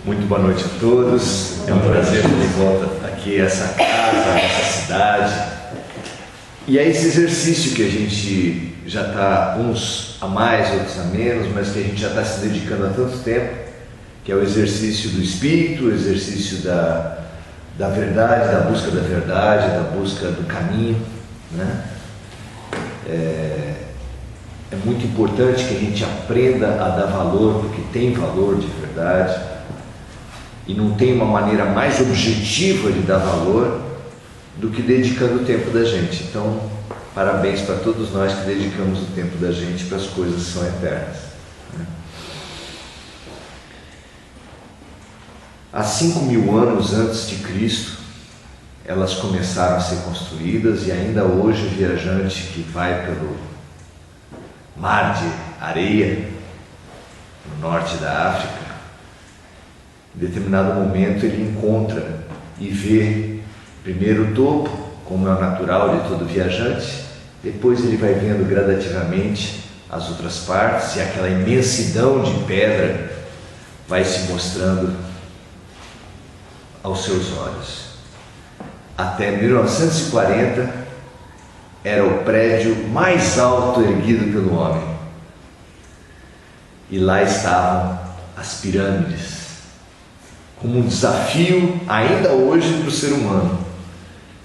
Muito boa noite a todos. É um prazer estar de volta aqui a essa casa, a essa cidade. E é esse exercício que a gente já está, uns a mais, outros a menos, mas que a gente já está se dedicando há tanto tempo, que é o exercício do Espírito, o exercício da verdade, da busca da verdade, da busca do caminho, né? É muito importante que a gente aprenda a dar valor, porque tem valor de verdade, e não tem uma maneira mais objetiva de dar valor do que dedicando o tempo da gente. Então, parabéns para todos nós que dedicamos o tempo da gente para as coisas que são eternas, né? Há 5.000 anos antes de Cristo, elas começaram a ser construídas, e ainda hoje o viajante que vai pelo mar de areia no norte da África, em determinado momento ele encontra e vê primeiro o topo, como é o natural de todo viajante, depois ele vai vendo gradativamente as outras partes, e aquela imensidão de pedra vai se mostrando aos seus olhos. Até 1940 era o prédio mais alto erguido pelo homem, e lá estavam as pirâmides, como um desafio ainda hoje para o ser humano.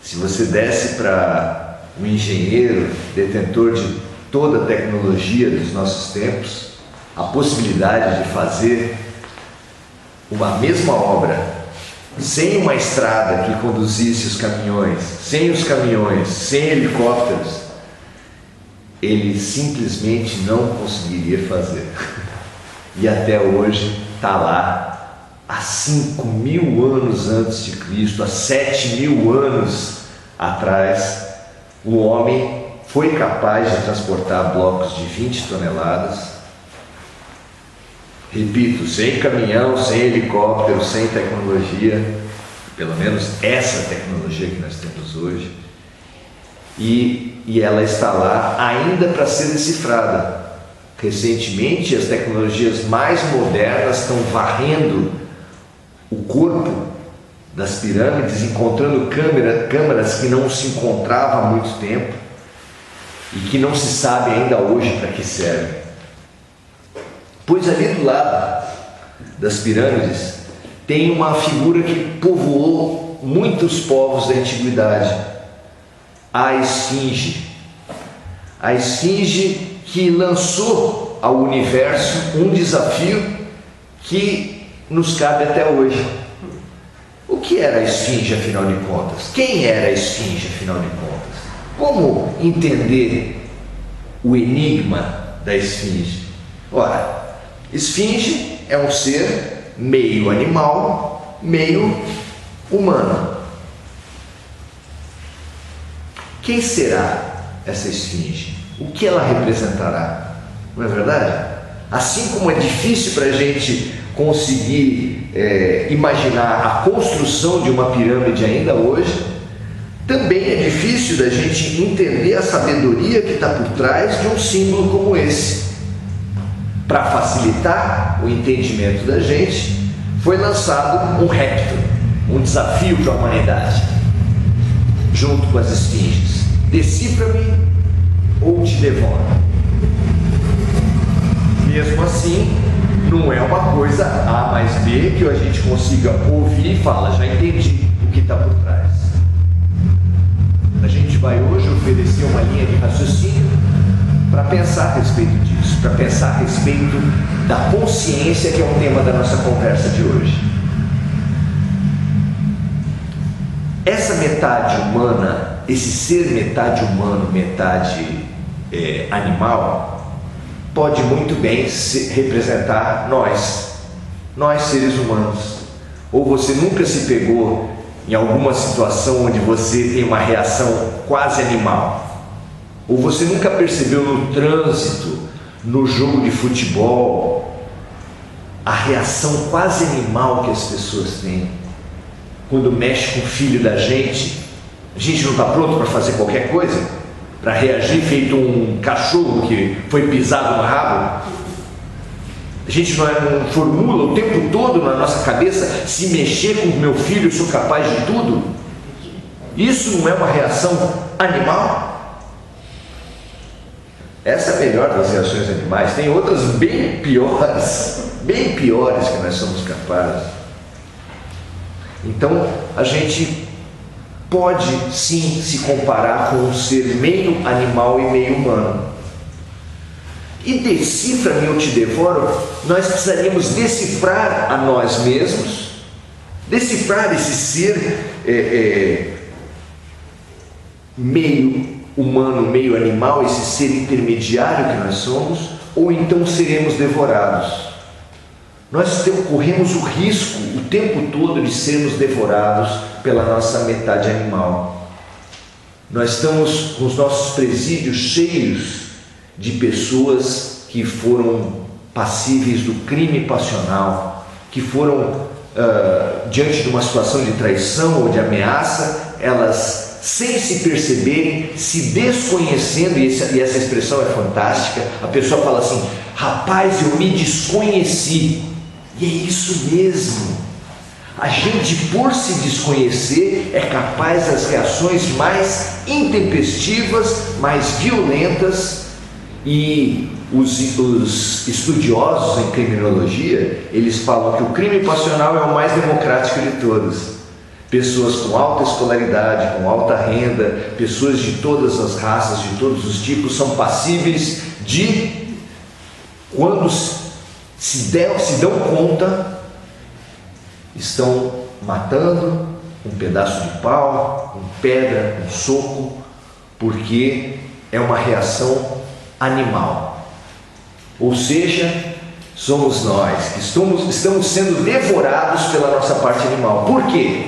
Se você desse para um engenheiro, detentor de toda a tecnologia dos nossos tempos, a possibilidade de fazer uma mesma obra sem uma estrada que conduzisse os caminhões, sem os caminhões, sem helicópteros, ele simplesmente não conseguiria fazer. E até hoje está lá. Há 5.000 anos antes de Cristo, há 7.000 anos atrás, o homem foi capaz de transportar blocos de 20 toneladas, repito, sem caminhão, sem helicóptero, sem tecnologia, pelo menos essa tecnologia que nós temos hoje, e ela está lá ainda para ser decifrada. Recentemente, as tecnologias mais modernas estão varrendo o corpo das pirâmides, encontrando câmaras que não se encontravam há muito tempo e que não se sabe ainda hoje para que servem. Pois ali do lado das pirâmides tem uma figura que povoou muitos povos da antiguidade, a Esfinge. A Esfinge que lançou ao universo um desafio que nos cabe até hoje. O que era a Esfinge, afinal de contas? Quem era a Esfinge, afinal de contas? Como entender o enigma da Esfinge? Ora, Esfinge é um ser meio animal, meio humano. Quem será essa Esfinge? O que ela representará? Não é verdade? Assim como é difícil para a gente conseguir imaginar a construção de uma pirâmide ainda hoje, também é difícil da gente entender a sabedoria que está por trás de um símbolo como esse. Para facilitar o entendimento da gente, foi lançado um repto, um desafio para a humanidade, junto com as esfinges: decifra-me ou te devoro. Mesmo assim, não é uma coisa A mais B que a gente consiga ouvir e fala, já entendi o que está por trás. A gente vai hoje oferecer uma linha de raciocínio para pensar a respeito disso, para pensar a respeito da consciência, que é o tema da nossa conversa de hoje. Essa metade humana, esse ser metade humano, metade animal, pode muito bem representar nós seres humanos. Ou você nunca se pegou em alguma situação onde você tem uma reação quase animal? Ou você nunca percebeu no trânsito, no jogo de futebol, a reação quase animal que as pessoas têm? Quando mexe com o filho da gente, a gente não está pronto para fazer qualquer coisa? Para reagir feito um cachorro que foi pisado no rabo? A gente não formula o tempo todo na nossa cabeça: se mexer com o meu filho eu sou capaz de tudo? Isso não é uma reação animal? Essa é a melhor das reações animais. Tem outras bem piores que nós somos capazes. Então a gente pode sim se comparar com um ser meio animal e meio humano. E decifra-me, eu te devoro, nós precisaríamos decifrar a nós mesmos, decifrar esse ser meio humano, meio animal, esse ser intermediário que nós somos, ou então seremos devorados. Nós corremos o risco o tempo todo de sermos devorados pela nossa metade animal. Nós estamos com os nossos presídios cheios de pessoas que foram passíveis do crime passional, que foram, diante de uma situação de traição ou de ameaça, elas, sem se perceberem, se desconhecendo, e essa expressão é fantástica, a pessoa fala assim: rapaz, eu me desconheci. E é isso mesmo. A gente, por se desconhecer, é capaz das reações mais intempestivas, mais violentas. E os estudiosos em criminologia, eles falam que o crime passional é o mais democrático de todos. Pessoas com alta escolaridade, com alta renda, pessoas de todas as raças, de todos os tipos, são passíveis de, quando se dão conta, estão matando um pedaço de pau, com pedra, com soco, porque é uma reação animal. Ou seja, somos nós que estamos sendo devorados pela nossa parte animal. Por quê?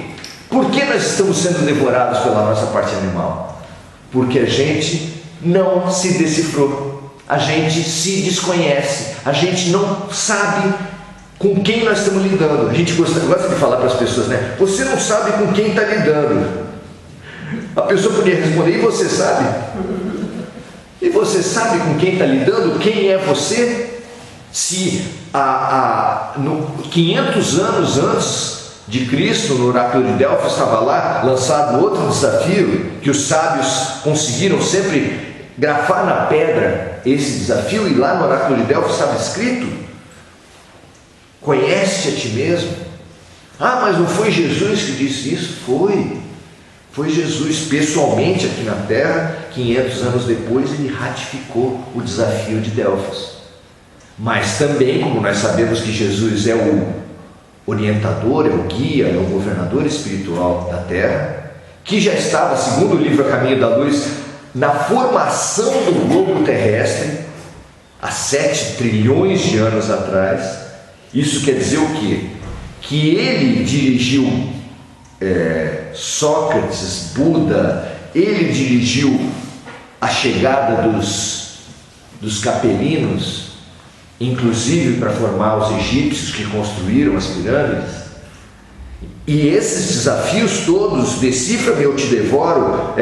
Por que nós estamos sendo devorados pela nossa parte animal? Porque a gente não se decifrou. A gente se desconhece, a gente não sabe com quem nós estamos lidando. A gente gosta de falar para as pessoas, né? Você não sabe com quem está lidando. A pessoa poderia responder: e você sabe? E você sabe com quem está lidando? Quem é você? Se 500 anos antes de Cristo, no oráculo de Delfos, estava lá lançado outro desafio, que os sábios conseguiram sempre grafar na pedra esse desafio, e lá no oráculo de Delfos estava escrito: conhece-te a ti mesmo. Ah, mas não foi Jesus que disse isso? Foi Jesus pessoalmente aqui na terra. 500 anos depois ele ratificou o desafio de Delfos. Mas também, como nós sabemos que Jesus é o orientador, é o guia, é o governador espiritual da terra, que já estava, segundo o livro A Caminho da Luz, na formação do globo terrestre há 7 trilhões de anos atrás. Isso quer dizer o quê? Que ele dirigiu Sócrates, Buda, ele dirigiu a chegada dos capelinos, inclusive para formar os egípcios que construíram as pirâmides. E esses desafios todos, decifra-me, eu te devoro,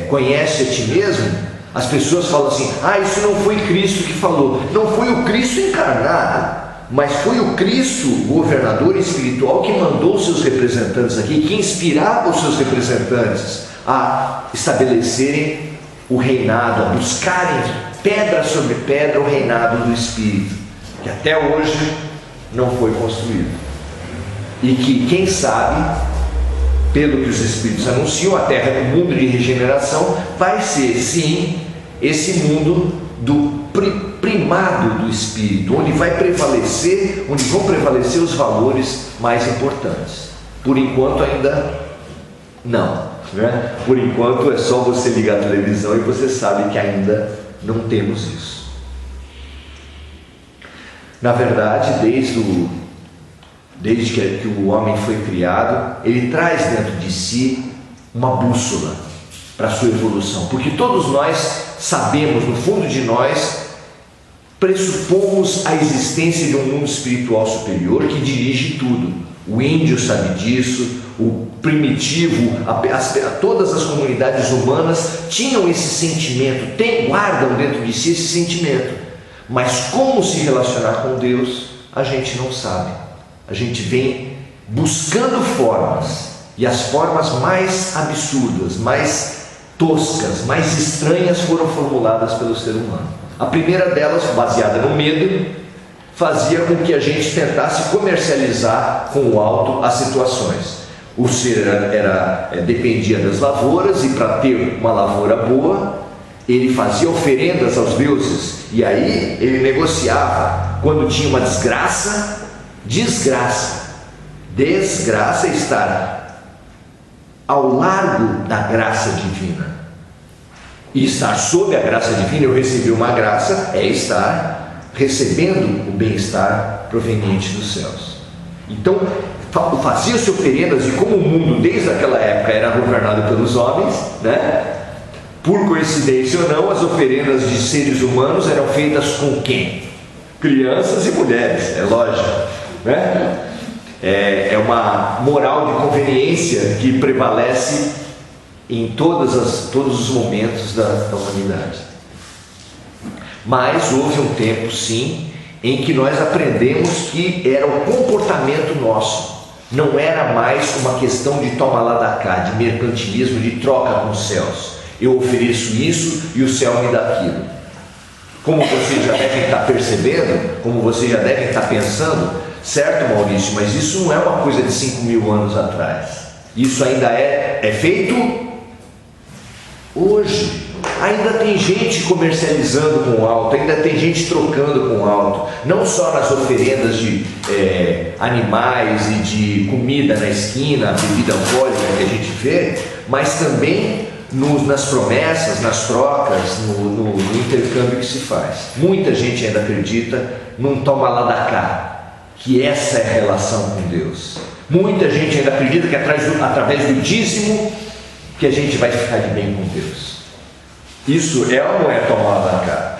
conhece a ti mesmo, as pessoas falam assim: ah, isso não foi Cristo que falou. Não foi o Cristo encarnado, mas foi o Cristo, governador espiritual, que mandou seus representantes aqui, que inspirava os seus representantes a estabelecerem o reinado, a buscarem pedra sobre pedra o reinado do Espírito, que até hoje não foi construído. E que, quem sabe, pelo que os Espíritos anunciam, a Terra é um mundo de regeneração, vai ser sim esse mundo do primado do Espírito, onde vão prevalecer os valores mais importantes. Por enquanto ainda não, né? Por enquanto é só você ligar a televisão e você sabe que ainda não temos isso. Na verdade, desde que o homem foi criado, ele traz dentro de si uma bússola para a sua evolução, porque todos nós sabemos, no fundo de nós, pressupomos a existência de um mundo espiritual superior que dirige tudo. O índio sabe disso, o primitivo, todas as comunidades humanas tinham esse sentimento, guardam dentro de si esse sentimento. Mas como se relacionar com Deus, a gente não sabe. A gente vem buscando formas, e as formas mais absurdas, mais toscas, mais estranhas foram formuladas pelo ser humano. A primeira delas, baseada no medo, fazia com que a gente tentasse comercializar com o alto as situações. O ser dependia das lavouras, e para ter uma lavoura boa, ele fazia oferendas aos deuses, e aí ele negociava. Quando tinha uma desgraça é estar ao largo da graça divina, e estar sob a graça divina. Eu recebi uma graça, é estar recebendo o bem-estar proveniente dos céus. Então fazia-se oferendas, e como o mundo desde aquela época era governado pelos homens, né? Por coincidência ou não, as oferendas de seres humanos eram feitas com quem? Crianças e mulheres, é lógico, né? É uma moral de conveniência que prevalece em todos os momentos da humanidade. Mas houve um tempo, sim, em que nós aprendemos que era o comportamento nosso. Não era mais uma questão de toma lá da cá, de mercantilismo, de troca com os céus. Eu ofereço isso e o céu me dá aquilo. Como vocês já devem estar percebendo, como vocês já devem estar pensando, certo, Maurício, mas isso não é uma coisa de 5.000 anos atrás. Isso ainda é feito hoje. Ainda tem gente comercializando com o alto, ainda tem gente trocando com o alto, não só nas oferendas de animais e de comida na esquina, bebida alcoólica que a gente vê, mas também nas promessas, nas trocas, no intercâmbio que se faz. Muita gente ainda acredita num toma lá da cá, que essa é a relação com Deus. Muita gente ainda acredita que através do dízimo que a gente vai ficar de bem com Deus. Isso é ou não é tomar lá da cá?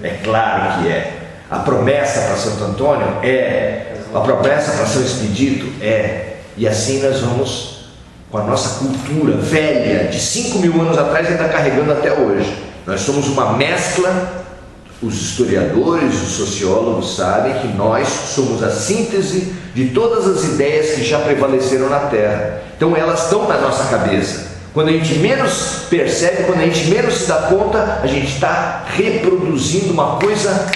É claro que é. A promessa para Santo Antônio é. A promessa para São Expedito é. E assim nós vamos, com a nossa cultura velha de 5.000 anos atrás, ainda carregando até hoje. Nós somos uma mescla. Os historiadores, os sociólogos sabem que nós somos a síntese de todas as ideias que já prevaleceram na Terra. Então elas estão na nossa cabeça. Quando a gente menos percebe, quando a gente menos se dá conta, a gente está reproduzindo uma coisa.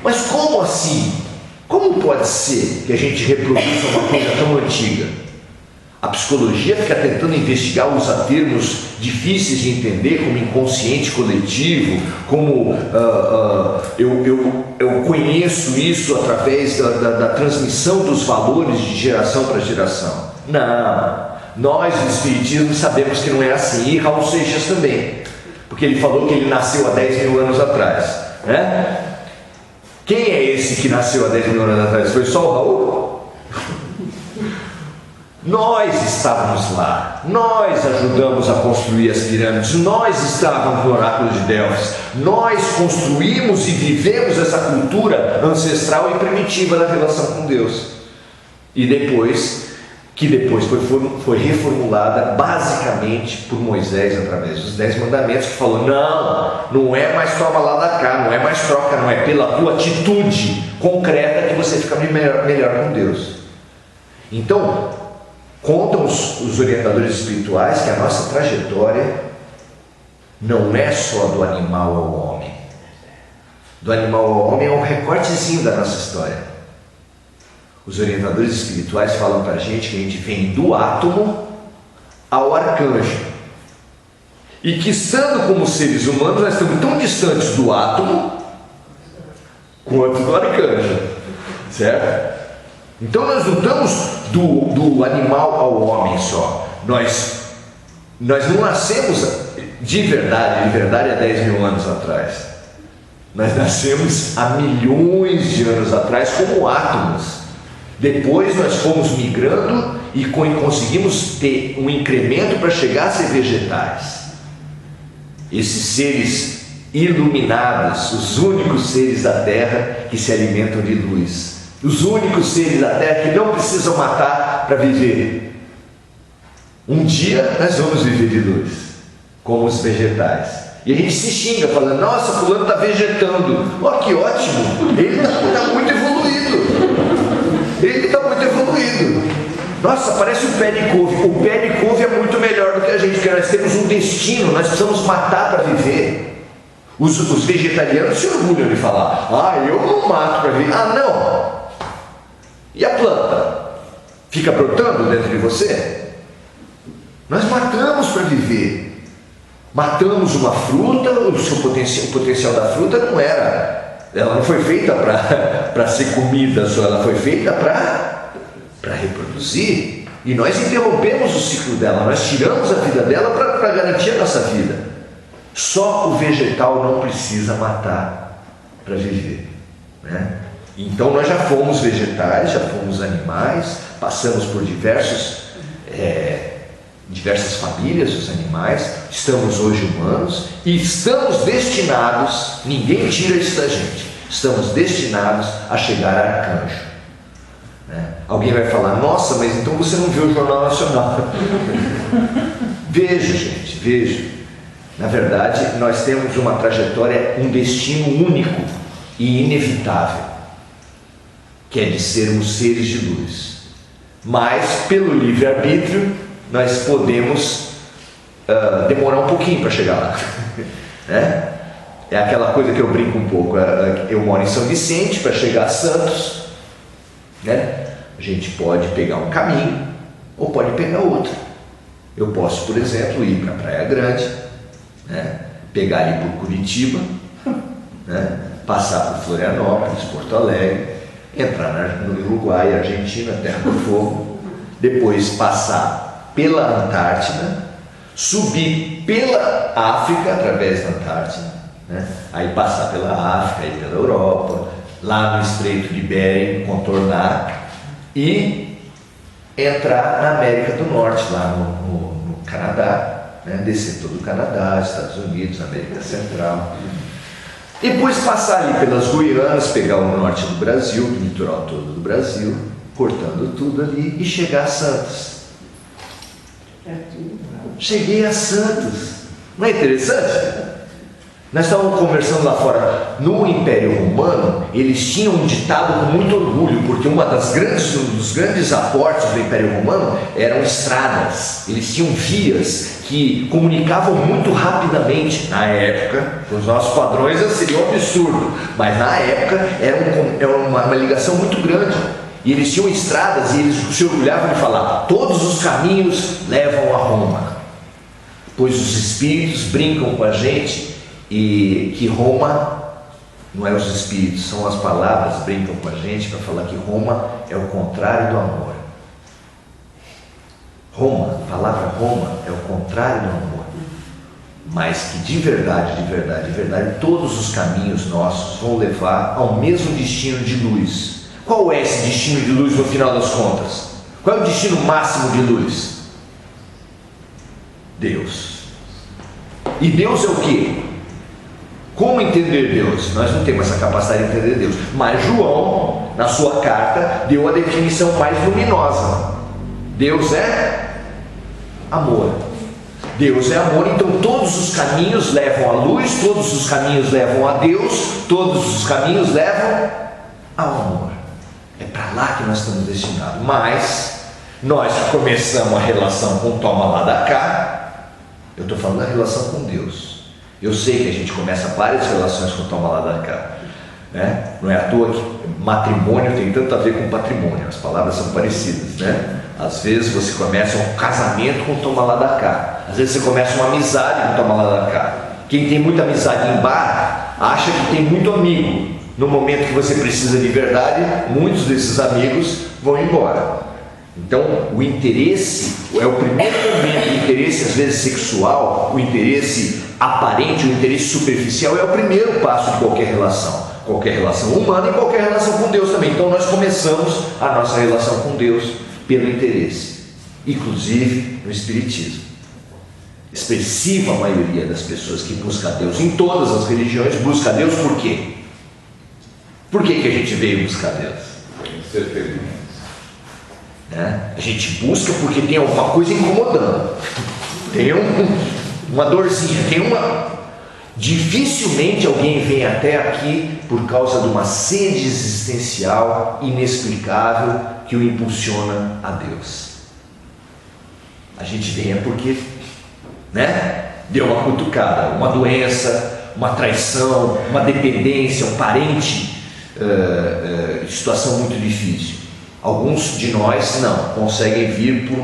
Mas como assim? Como pode ser que a gente reproduza uma coisa tão antiga? A psicologia fica tentando investigar, usa termos difíceis de entender, como inconsciente coletivo, como eu conheço isso através da transmissão dos valores de geração para geração. Não. Nós, do Espiritismo, sabemos que não é assim, e Raul Seixas também, porque ele falou que ele nasceu há 10.000 anos atrás, né? Quem é esse que nasceu há 10.000 anos atrás? Foi só o Raul? Nós estávamos lá, nós ajudamos a construir as pirâmides, nós estávamos no oráculo de Delfos, nós construímos e vivemos essa cultura ancestral e primitiva da relação com Deus. E depois foi reformulada basicamente por Moisés através dos 10 mandamentos, que falou: não é mais toma lá da cá, não é mais troca, não é pela tua atitude concreta que você fica melhor com Deus. Então, contam os orientadores espirituais que a nossa trajetória não é só do animal ao homem. Do animal ao homem é um recortezinho da nossa história. Os orientadores espirituais falam para a gente que a gente vem do átomo ao arcanjo. E que, estando como seres humanos, nós estamos tão distantes do átomo quanto do arcanjo. Certo? Então nós não estamos do animal ao homem só. Nós não nascemos de verdade há 10.000 anos atrás. Nós nascemos há milhões de anos atrás como átomos. Depois nós fomos migrando e conseguimos ter um incremento para chegar a ser vegetais. Esses seres iluminados, os únicos seres da Terra que se alimentam de luz. Os únicos seres da Terra que não precisam matar para viver. Um dia nós vamos viver de luz, como os vegetais. E a gente se xinga, falando, nossa, fulano está vegetando. Ó, que ótimo, ele está muito evoluído. Ele está muito evoluído. Nossa, parece um pé de couve. O pé de couve é muito melhor do que a gente, porque nós temos um destino, nós precisamos matar para viver. Os vegetarianos se orgulham de falar, eu não mato para viver. Não. E a planta? Fica brotando dentro de você? Nós matamos para viver. Matamos uma fruta, o potencial da fruta ela não foi feita para ser comida só, ela foi feita para reproduzir. E nós interrompemos o ciclo dela, nós tiramos a vida dela para garantir a nossa vida. Só o vegetal não precisa matar para viver, né? Então nós já fomos vegetais, já fomos animais, passamos por diversas famílias dos animais, estamos hoje humanos e estamos destinados, ninguém tira isso da gente, estamos destinados a chegar a arcanjo, né? Alguém vai falar, nossa, mas então você não viu o Jornal Nacional. Vejo, gente, vejo. Na verdade, nós temos uma trajetória, um destino único e inevitável, que é de sermos seres de luz. Mas, pelo livre-arbítrio, nós podemos demorar um pouquinho para chegar lá. Né? É aquela coisa que eu brinco um pouco. Eu moro em São Vicente, para chegar a Santos, né? A gente pode pegar um caminho ou pode pegar outro. Eu posso, por exemplo, ir para Praia Grande, né? Pegar ali por Curitiba, né? Passar por Florianópolis, Porto Alegre, entrar no Uruguai, Argentina, Terra do Fogo, depois passar pela Antártida, subir pela África através da Antártida, né? Aí passar pela África e pela Europa, lá no Estreito de Bering, contornar e entrar na América do Norte, lá no Canadá, né? Descer todo o Canadá, Estados Unidos, América Central. Depois passar ali pelas Guianas, pegar o norte do Brasil, o litoral todo do Brasil, cortando tudo ali e chegar a Santos. Cheguei a Santos. Não é interessante? Nós estávamos conversando lá fora. No Império Romano, eles tinham um ditado com muito orgulho, porque um dos grandes aportes do Império Romano eram estradas. Eles tinham vias que comunicavam muito rapidamente. Na época, os nossos padrões seria um absurdo, mas na época era uma ligação muito grande. E eles tinham estradas e eles se orgulhavam de falar: todos os caminhos levam a Roma. Pois os espíritos brincam com a gente e que Roma não é os espíritos, são as palavras brincam com a gente para falar que Roma é o contrário do amor. Roma, a palavra Roma é o contrário do amor, mas que de verdade, todos os caminhos nossos vão levar ao mesmo destino de luz. Qual é esse destino de luz no final das contas? Qual é o destino máximo de luz? Deus. E Deus é o quê? Como entender Deus? Nós não temos essa capacidade de entender Deus, mas João, na sua carta, deu a definição mais luminosa. Deus é amor. Deus é amor, então todos os caminhos levam à luz, todos os caminhos levam a Deus, todos os caminhos levam ao amor. É para lá que nós estamos destinados. Mas nós começamos a relação com toma lá da cá. Eu estou falando da relação com Deus. Eu sei que a gente começa várias relações com toma lá da cá, né? Não é à toa que matrimônio tem tanto a ver com patrimônio. As palavras são parecidas, né? Às vezes você começa um casamento com toma lá da cá. Às vezes você começa uma amizade com toma lá da cá. Quem tem muita amizade em bar acha que tem muito amigo. No momento que você precisa de verdade, muitos desses amigos vão embora. Então, o interesse é o primeiro momento. O interesse, às vezes sexual, o interesse aparente, o interesse superficial é o primeiro passo de qualquer relação humana e qualquer relação com Deus também. Então, nós começamos a nossa relação com Deus pelo interesse, inclusive no Espiritismo. Expressiva maioria das pessoas que busca Deus em todas as religiões busca Deus por quê? Por que a gente veio buscar Deus? Ser feliz. A gente busca porque tem alguma coisa incomodando, tem uma dorzinha, Dificilmente alguém vem até aqui por causa de uma sede existencial inexplicável que o impulsiona a Deus. A gente vem porque, deu uma cutucada, uma doença, uma traição, uma dependência, um parente, situação muito difícil. Alguns de nós não conseguem vir por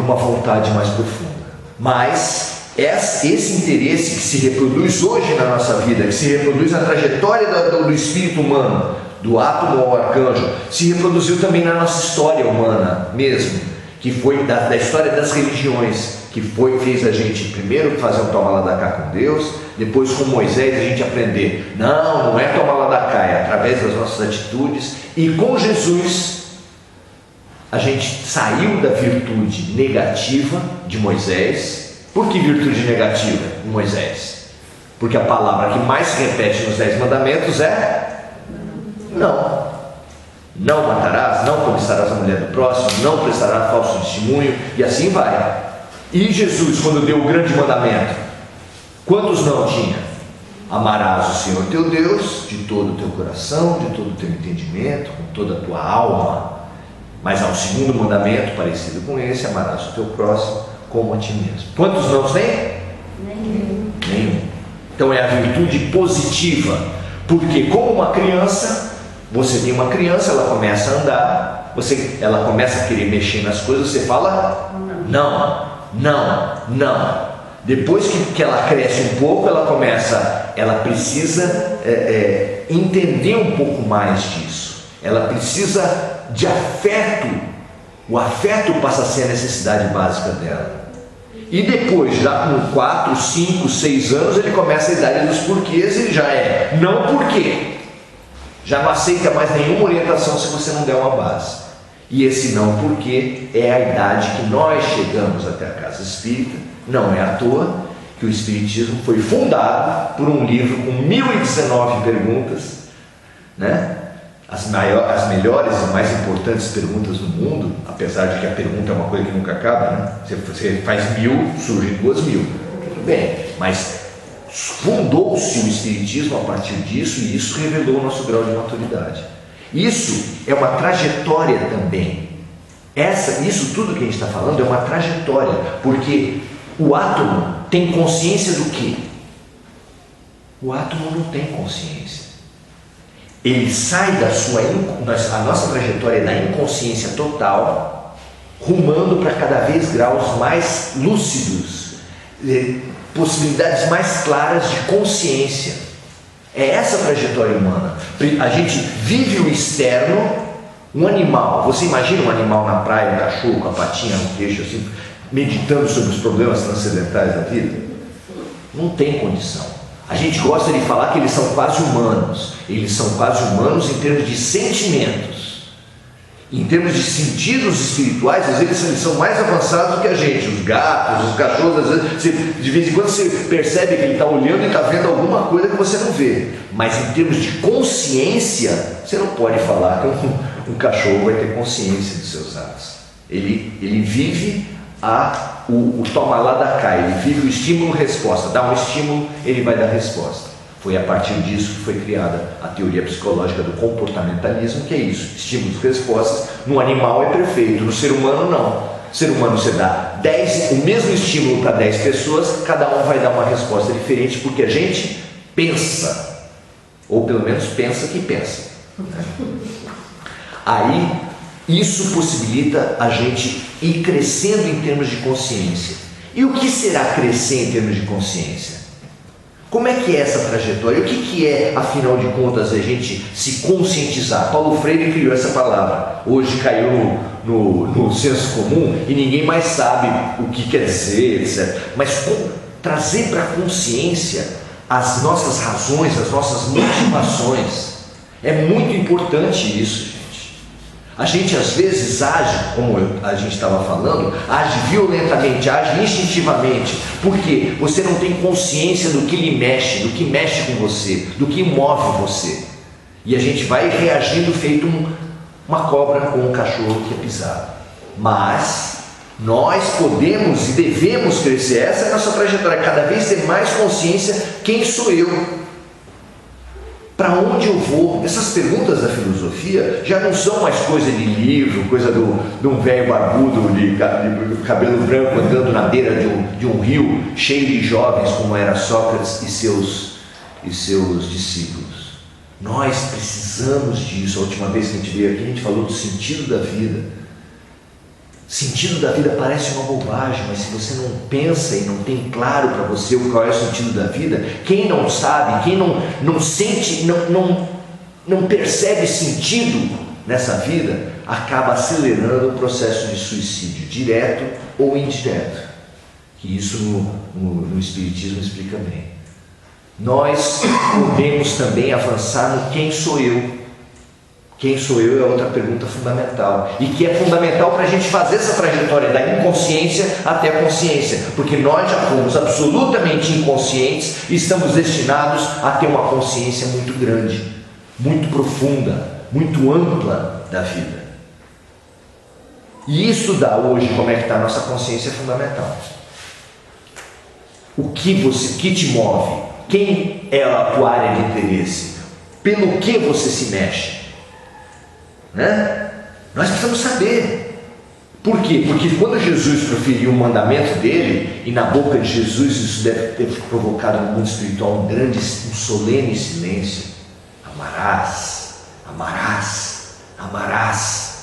uma vontade mais profunda. Mas esse interesse que se reproduz hoje na nossa vida, que se reproduz na trajetória do espírito humano, do átomo ao arcanjo, se reproduziu também na nossa história humana mesmo, que foi da história das religiões, que fez a gente primeiro fazer um toma lá da cá com Deus, depois com Moisés a gente aprender, não é toma lá da cá, é através das nossas atitudes, e com Jesus a gente saiu da virtude negativa de Moisés. Por que virtude negativa em Moisés? Porque a palavra que mais se repete nos 10 mandamentos é não. Não matarás, não cobiçarás a mulher do próximo, não prestarás falso testemunho, e assim vai. E Jesus, quando deu o grande mandamento, quantos não tinha? Amarás o Senhor teu Deus de todo o teu coração, de todo o teu entendimento, com toda a tua alma. Mas há um segundo mandamento parecido com esse: amarás o teu próximo como a ti mesmo. Quantos não tem? Nenhum. Então é a virtude positiva, porque como uma criança, você tem uma criança, ela começa a andar, ela começa a querer mexer nas coisas, você fala não. Depois que ela cresce um pouco, ela precisa entender um pouco mais disso, ela precisa de afeto. O afeto passa a ser a necessidade básica dela. E depois, já com 4, 5, 6 anos, ele começa a idade dos porquês e já é não porquê. Já não aceita mais nenhuma orientação se você não der uma base. E esse não porquê é a idade que nós chegamos até a casa espírita. Não é à toa que o Espiritismo foi fundado por um livro com 1019 perguntas, as melhores e mais importantes perguntas do mundo, apesar de que a pergunta é uma coisa que nunca acaba, Você faz 1000, surgem 2000. Tudo bem, mas fundou-se o Espiritismo a partir disso, e isso revelou o nosso grau de maturidade. Isso é uma trajetória também. Isso tudo que a gente está falando é uma trajetória, porque o átomo tem consciência do quê? O átomo não tem consciência. Ele sai a nossa trajetória é da inconsciência total, rumando para cada vez graus mais lúcidos, possibilidades mais claras de consciência. É essa a trajetória humana. A gente vive o externo. Um animal, você imagina um animal na praia, um cachorro com a patinha no queixo assim, meditando sobre os problemas transcendentais da vida? Não tem condição. A gente gosta de falar que eles são quase humanos. Eles são quase humanos em termos de sentimentos. Em termos de sentidos espirituais, às vezes eles são mais avançados do que a gente. Os gatos, os cachorros, às vezes, de vez em quando você percebe que ele está olhando e está vendo alguma coisa que você não vê. Mas em termos de consciência, você não pode falar que um cachorro vai ter consciência dos seus atos. Ele vive o toma lá da cá, ele vive o estímulo-resposta. Dá um estímulo, ele vai dar resposta. Foi a partir disso que foi criada a teoria psicológica do comportamentalismo, que é isso: estímulos e respostas. No animal é perfeito, no ser humano não. No ser humano você dá o mesmo estímulo para 10 pessoas, cada um vai dar uma resposta diferente, porque a gente pensa, ou pelo menos pensa que pensa. Aí isso possibilita a gente ir crescendo em termos de consciência. E o que será crescer em termos de consciência? Como é que é essa trajetória? O que é, afinal de contas, a gente se conscientizar? Paulo Freire criou essa palavra. Hoje caiu no senso comum e ninguém mais sabe o que quer dizer, etc. Mas trazer para a consciência as nossas razões, as nossas motivações. É muito importante isso. A gente às vezes age, como a gente estava falando, age violentamente, age instintivamente, porque você não tem consciência do que lhe mexe, do que mexe com você, do que move você. E a gente vai reagindo feito uma cobra ou um cachorro que é pisado. Mas Nós podemos e devemos crescer. Essa é a nossa trajetória, cada vez ter mais consciência: quem sou eu? Para onde eu vou? Essas perguntas da filosofia já não são mais coisa de livro, coisa de um velho barbudo de cabelo branco andando na beira de um rio cheio de jovens, como era Sócrates e seus discípulos. Nós precisamos disso. A última vez que a gente veio aqui, a gente falou do sentido da vida. Sentido da vida parece uma bobagem, mas se você não pensa e não tem claro para você qual é o sentido da vida, quem não sabe, quem não sente, não percebe sentido nessa vida, acaba acelerando o processo de suicídio, direto ou indireto. Que isso no Espiritismo explica bem. Nós podemos também avançar no quem sou eu. Quem sou eu é outra pergunta fundamental, e que é fundamental para a gente fazer essa trajetória da inconsciência até a consciência, porque nós já fomos absolutamente inconscientes e estamos destinados a ter uma consciência muito grande, muito profunda, muito ampla da vida. E estudar hoje como é que está a nossa consciência é fundamental. O que te move? Quem é a tua área de interesse? Pelo que você se mexe? Né? Nós precisamos saber. Por quê? Porque quando Jesus proferiu o mandamento dele, e na boca de Jesus isso deve ter provocado no mundo espiritual um solene silêncio: amarás, amarás, amarás.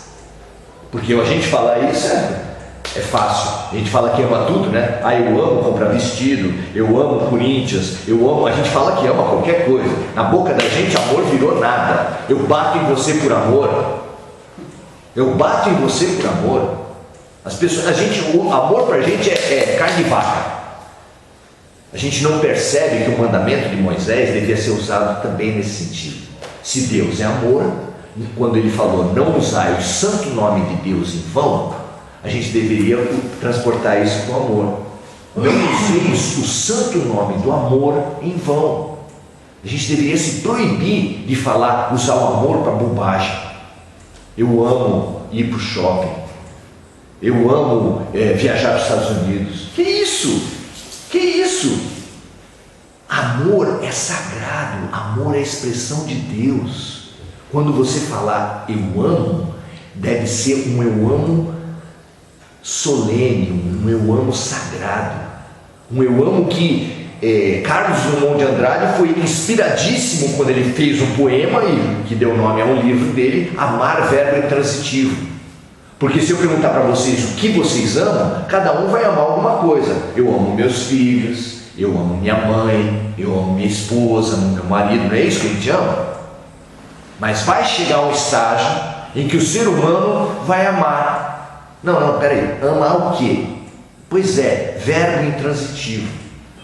Porque a gente falar isso é fácil. A gente fala que ama tudo, né? Eu amo comprar vestido, eu amo Corinthians, eu amo. A gente fala que ama qualquer coisa. Na boca da gente, amor virou nada. Eu bato em você por amor. Eu bato em você por amor. O amor para a gente é carne de vaca. A gente não percebe que o mandamento de Moisés devia ser usado também nesse sentido. Se Deus é amor, quando ele falou não usai o santo nome de Deus em vão, a gente deveria transportar isso com amor. Não usemos o santo nome do amor em vão. A gente deveria se proibir de usar o amor para bobagem. Eu amo ir para o shopping. Eu amo viajar para os Estados Unidos. Que isso? Que isso? Amor é sagrado. Amor é a expressão de Deus. Quando você falar eu amo, deve ser um eu amo solene, um eu amo sagrado. Um eu amo que Carlos Drummond de Andrade foi inspiradíssimo quando ele fez um poema que deu nome a um livro dele, Amar, Verbo Intransitivo. Porque se eu perguntar para vocês o que vocês amam, cada um vai amar alguma coisa. Eu amo meus filhos, eu amo minha mãe, eu amo minha esposa, amo meu marido. Não é isso que a gente ama? Mas vai chegar um estágio em que o ser humano vai amar. Não, peraí, amar o quê? Pois é, verbo intransitivo.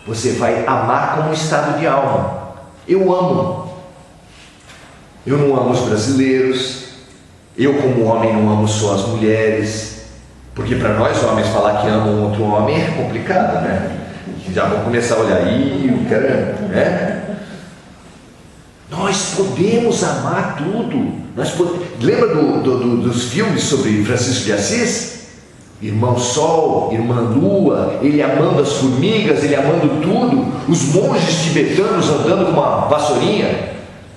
Você vai amar como um estado de alma. Eu amo. Eu não amo os brasileiros. Eu, como homem, não amo só as mulheres. Porque para nós homens falar que amam outro homem é complicado, né? Já vão começar a olhar, o cara, né? Nós podemos amar tudo. Lembra dos filmes sobre Francisco de Assis? Irmão Sol, Irmã Lua, ele amando as formigas, ele amando tudo. Os monges tibetanos andando com uma vassourinha.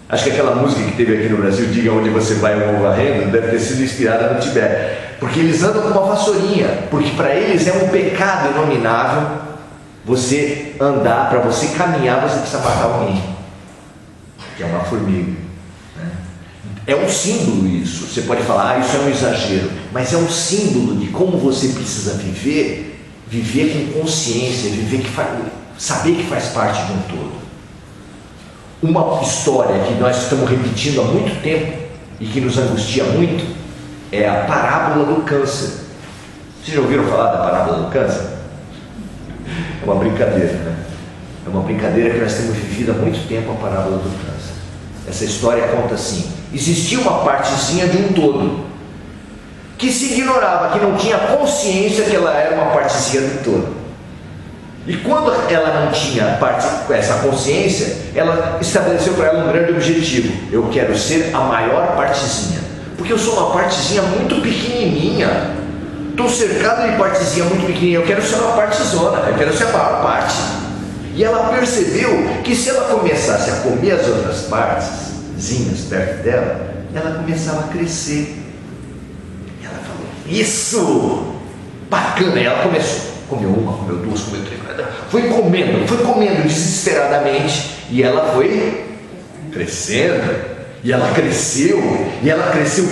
Acho que aquela música que teve aqui no Brasil, Diga Onde Você Vai, Eu Vou Varrendo, deve ter sido inspirada no Tibete. Porque eles andam com uma vassourinha, porque para eles é um pecado inominável você andar. Para você caminhar, você precisa matar alguém, que é uma formiga. É um símbolo isso. Você pode falar, isso é um exagero, mas é um símbolo de como você precisa viver com consciência, saber que faz parte de um todo. Uma história que nós estamos repetindo há muito tempo e que nos angustia muito é a parábola do câncer. Vocês já ouviram falar da parábola do câncer? É uma brincadeira, né? É uma brincadeira que nós temos vivido há muito tempo, a parábola do câncer. Essa história conta assim: existia uma partezinha de um todo que se ignorava, que não tinha consciência que ela era uma partezinha do todo. E quando ela não tinha essa consciência, ela estabeleceu para ela um grande objetivo: eu quero ser a maior partezinha, porque eu sou uma partezinha muito pequenininha. estou cercado de partezinha muito pequenininha, eu quero ser uma partezona, eu quero ser a maior parte. E ela percebeu que se ela começasse a comer as outras partezinhas perto dela, ela começava a crescer. E ela falou, isso! Bacana! E ela começou. Comeu uma, comeu duas, comeu três. Foi comendo desesperadamente. E ela foi crescendo. E ela cresceu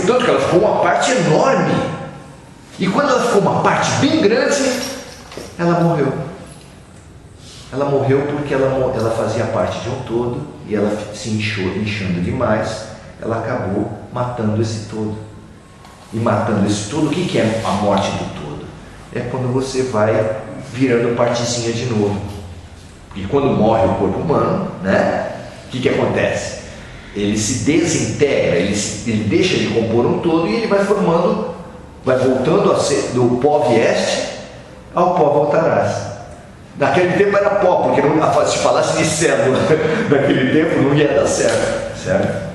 tanto que ela ficou uma parte enorme. E quando ela ficou uma parte bem grande, ela morreu. Ela morreu porque ela fazia parte de um todo e ela se inchando demais, ela acabou matando esse todo. E matando esse todo, o que é a morte do todo? É quando você vai virando partezinha de novo. E quando morre o corpo humano, né? O que acontece? Ele se desintegra, ele deixa de compor um todo e ele vai formando, vai voltando a ser do pó vieste, ao pó voltarás. Naquele tempo era pó, porque se falasse de célula naquele tempo não ia dar certo?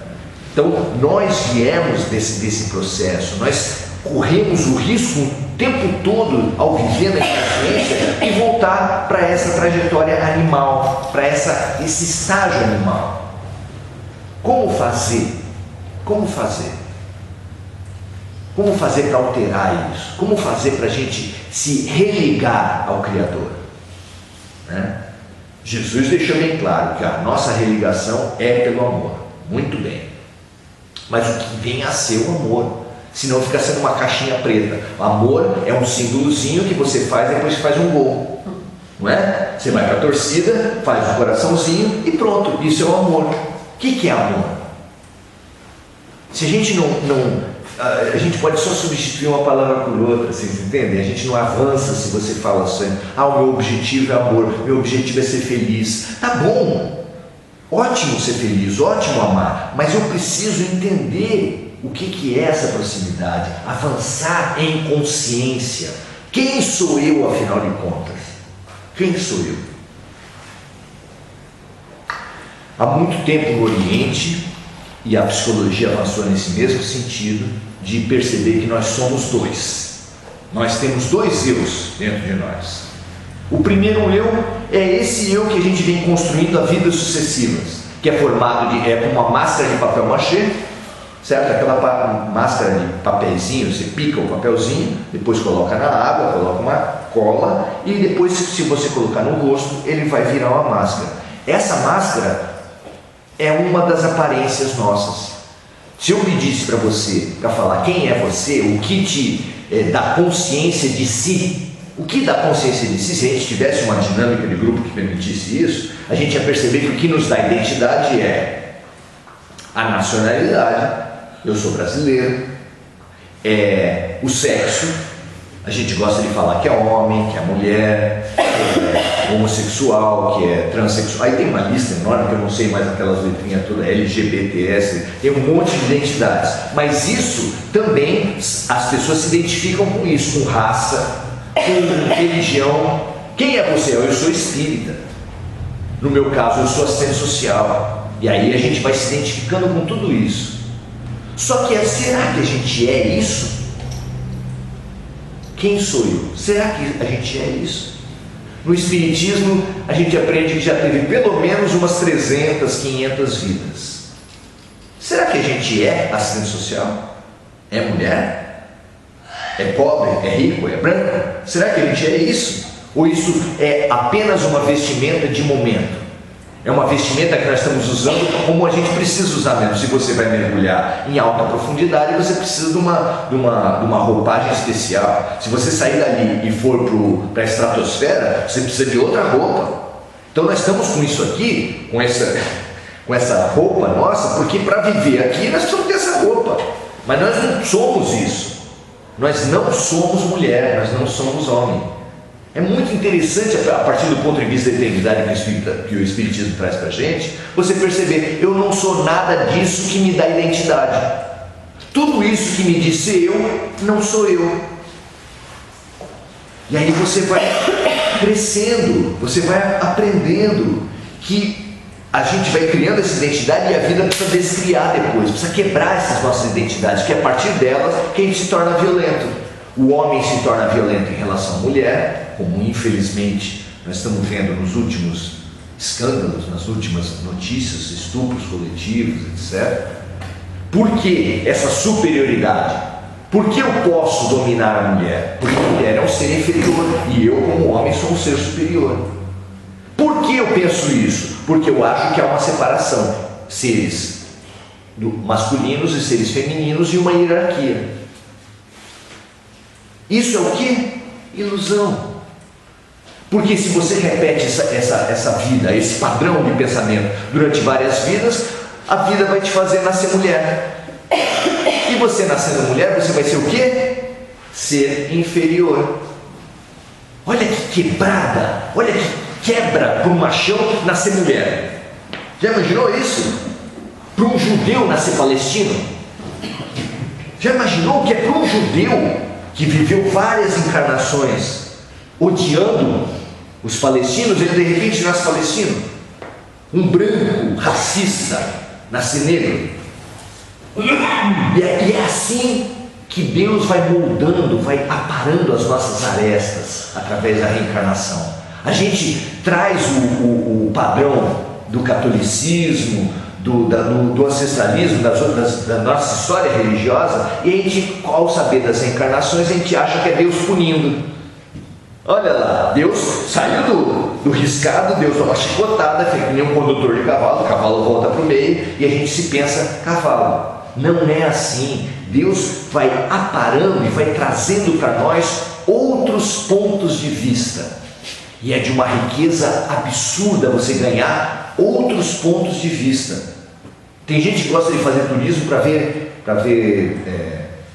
Então nós viemos desse processo, nós corremos o risco o tempo todo ao viver na inconsciência e voltar para essa trajetória animal, para esse estágio animal. Como fazer? Como fazer para alterar isso? Como fazer para a gente se religar ao Criador? Né? Jesus deixou bem claro que a nossa religação é pelo amor. Muito bem. Mas o que vem a ser o amor? Senão fica sendo uma caixinha preta. O amor é um símbolozinho que você faz depois que faz um gol. Não é? Você vai para a torcida, faz um coraçãozinho e pronto. Isso é o amor. O que é amor? Se a gente a gente pode só substituir uma palavra por outra, vocês entendem? A gente não avança se você fala assim, o meu objetivo é amor, meu objetivo é ser feliz. Tá bom, ótimo ser feliz, ótimo amar, mas eu preciso entender o que é essa proximidade, avançar em consciência. Quem sou eu, afinal de contas? Quem sou eu? Há muito tempo no Oriente, e a psicologia avançou nesse mesmo sentido, de perceber que nós somos dois. Nós temos dois eus dentro de nós. O primeiro eu é esse eu que a gente vem construindo a vidas sucessivas, que é formado com uma máscara de papel machê, certo? Aquela máscara de papelzinho, você pica o papelzinho, depois coloca na água, coloca uma cola, e depois, se você colocar no rosto, ele vai virar uma máscara. Essa máscara é uma das aparências nossas. Se eu pedisse para você, para falar quem é você, o que te dá consciência de si, o que dá consciência de si, se a gente tivesse uma dinâmica de grupo que permitisse isso, a gente ia perceber que o que nos dá identidade é a nacionalidade, eu sou brasileiro, é o sexo, a gente gosta de falar que é homem, que é mulher, que é homossexual, que é transexual. Aí tem uma lista enorme que eu não sei mais aquelas letrinhas todas, LGBTS, tem um monte de identidades. Mas isso também, as pessoas se identificam com isso, com raça, com religião. Quem é você? Eu sou espírita. No meu caso, eu sou assistente social. E aí a gente vai se identificando com tudo isso. Só que será que a gente é isso? Quem sou eu? Será que a gente é isso? No Espiritismo, a gente aprende que já teve pelo menos umas 300, 500 vidas. Será que a gente é assistente social? É mulher? É pobre? É rico? É branco? Será que a gente é isso? Ou isso é apenas uma vestimenta de momento? É uma vestimenta que nós estamos usando como a gente precisa usar mesmo. Se você vai mergulhar em alta profundidade, você precisa de uma roupagem especial. Se você sair dali e for para a estratosfera, você precisa de outra roupa. Então nós estamos com isso aqui, com essa roupa nossa, porque para viver aqui nós precisamos ter essa roupa. Mas nós não somos isso. Nós não somos mulher, nós não somos homem. É muito interessante, a partir do ponto de vista da eternidade que o Espiritismo traz para a gente, você perceber, eu não sou nada disso que me dá identidade. Tudo isso que me diz ser eu, não sou eu. E aí você vai crescendo, você vai aprendendo que a gente vai criando essa identidade e a vida precisa descriar depois, precisa quebrar essas nossas identidades, que é a partir delas que a gente se torna violento. O homem se torna violento em relação à mulher, como infelizmente nós estamos vendo nos últimos escândalos, nas últimas notícias, estupros coletivos, etc. Por que essa superioridade? Por que eu posso dominar a mulher? Porque a mulher é um ser inferior e eu, como homem, sou um ser superior. Por que eu penso isso? Porque eu acho que há uma separação, seres masculinos e seres femininos e uma hierarquia. Isso é o que? Ilusão. Porque se você repete essa vida, esse padrão de pensamento durante várias vidas, a vida vai te fazer nascer mulher. E você nascendo mulher, você vai ser o quê? Ser inferior. Olha que quebrada, olha que quebra para um machão nascer mulher. Já imaginou isso? Para um judeu nascer palestino? Já imaginou o que é para um judeu que viveu várias encarnações odiando os palestinos, ele de repente nasce palestino? Um branco racista nasce negro. E é assim que Deus vai moldando, vai aparando as nossas arestas através da reencarnação. A gente traz o padrão do catolicismo, do ancestralismo, da nossa história religiosa, e a gente, ao saber das reencarnações, a gente acha que é Deus punindo. Olha lá, Deus saiu do riscado, Deus dá uma chicotada, fica que nem um condutor de cavalo, o cavalo volta para o meio e a gente se pensa cavalo. Não é assim. Deus vai aparando e vai trazendo para nós outros pontos de vista. E é de uma riqueza absurda você ganhar outros pontos de vista. Tem gente que gosta de fazer turismo para ver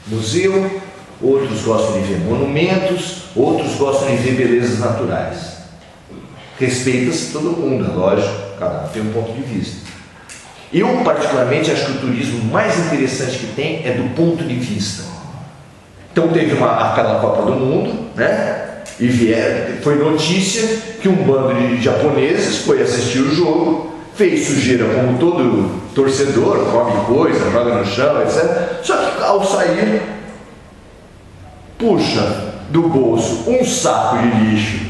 museu, outros gostam de ver monumentos, outros gostam de ver belezas naturais. Respeita-se todo mundo, é lógico, cada um tem um ponto de vista. Eu particularmente acho que o turismo mais interessante que tem é do ponto de vista. Então teve aquela Copa do Mundo, né? E foi notícia que um bando de japoneses foi assistir o jogo, fez sujeira como todo torcedor, come coisa, joga no chão, etc. Só que ao sair, puxa do bolso um saco de lixo,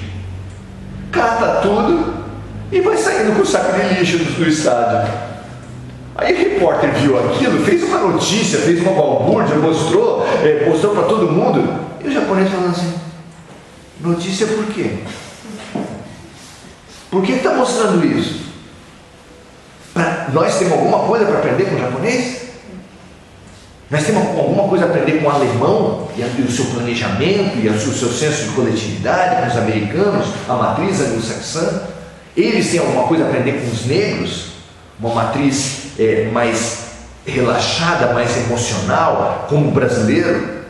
cata tudo e vai saindo com o saco de lixo do estádio. Aí o repórter viu aquilo, fez uma notícia, fez uma balbúrdia, mostrou para todo mundo. E o japonês falando assim: notícia por quê? Por que está mostrando isso? Nós temos alguma coisa para aprender com o japonês? Nós temos alguma coisa a aprender com o alemão e o seu planejamento e o seu senso de coletividade, com os americanos, a matriz anglo-saxã? Eles têm alguma coisa a aprender com os negros? Uma matriz mais relaxada, mais emocional, como o brasileiro?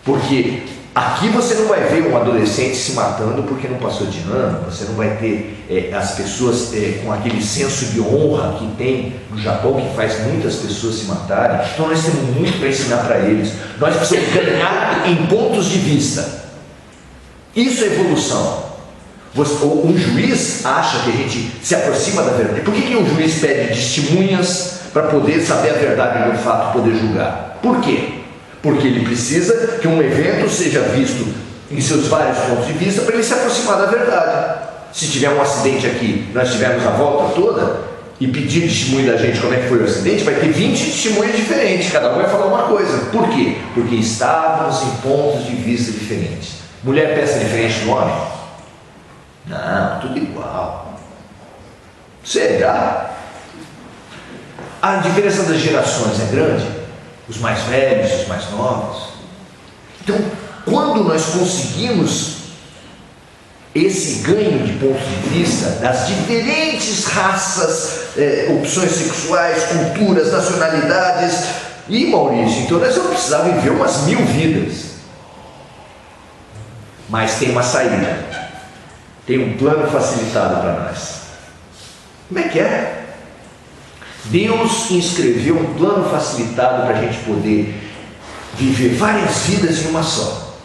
Porque aqui você não vai ver um adolescente se matando porque não passou de ano, você não vai ter as pessoas com aquele senso de honra que tem no Japão, que faz muitas pessoas se matarem. Então nós temos muito para ensinar para eles. Nós precisamos ganhar em pontos de vista. Isso é evolução. Um juiz acha que a gente se aproxima da verdade. Por que um juiz pede testemunhas para poder saber a verdade do fato e poder julgar? Por quê? Porque ele precisa que um evento seja visto em seus vários pontos de vista para ele se aproximar da verdade. Se tiver um acidente aqui, nós tivermos a volta toda e pedir testemunho da gente como é que foi o acidente, vai ter 20 testemunhas diferentes, cada um vai falar uma coisa. Por quê? Porque estávamos em pontos de vista diferentes. Mulher pensa diferente do homem? Não, tudo igual. Será? A diferença das gerações é grande? Os mais velhos, os mais novos. Então, quando nós conseguimos esse ganho de ponto de vista das diferentes raças, opções sexuais, culturas, nacionalidades, e Maurício, então nós vamos precisar viver umas 1000 vidas. Mas tem uma saída, tem um plano facilitado para nós. Como é que é? Deus inscreveu um plano facilitado para a gente poder viver várias vidas em uma só.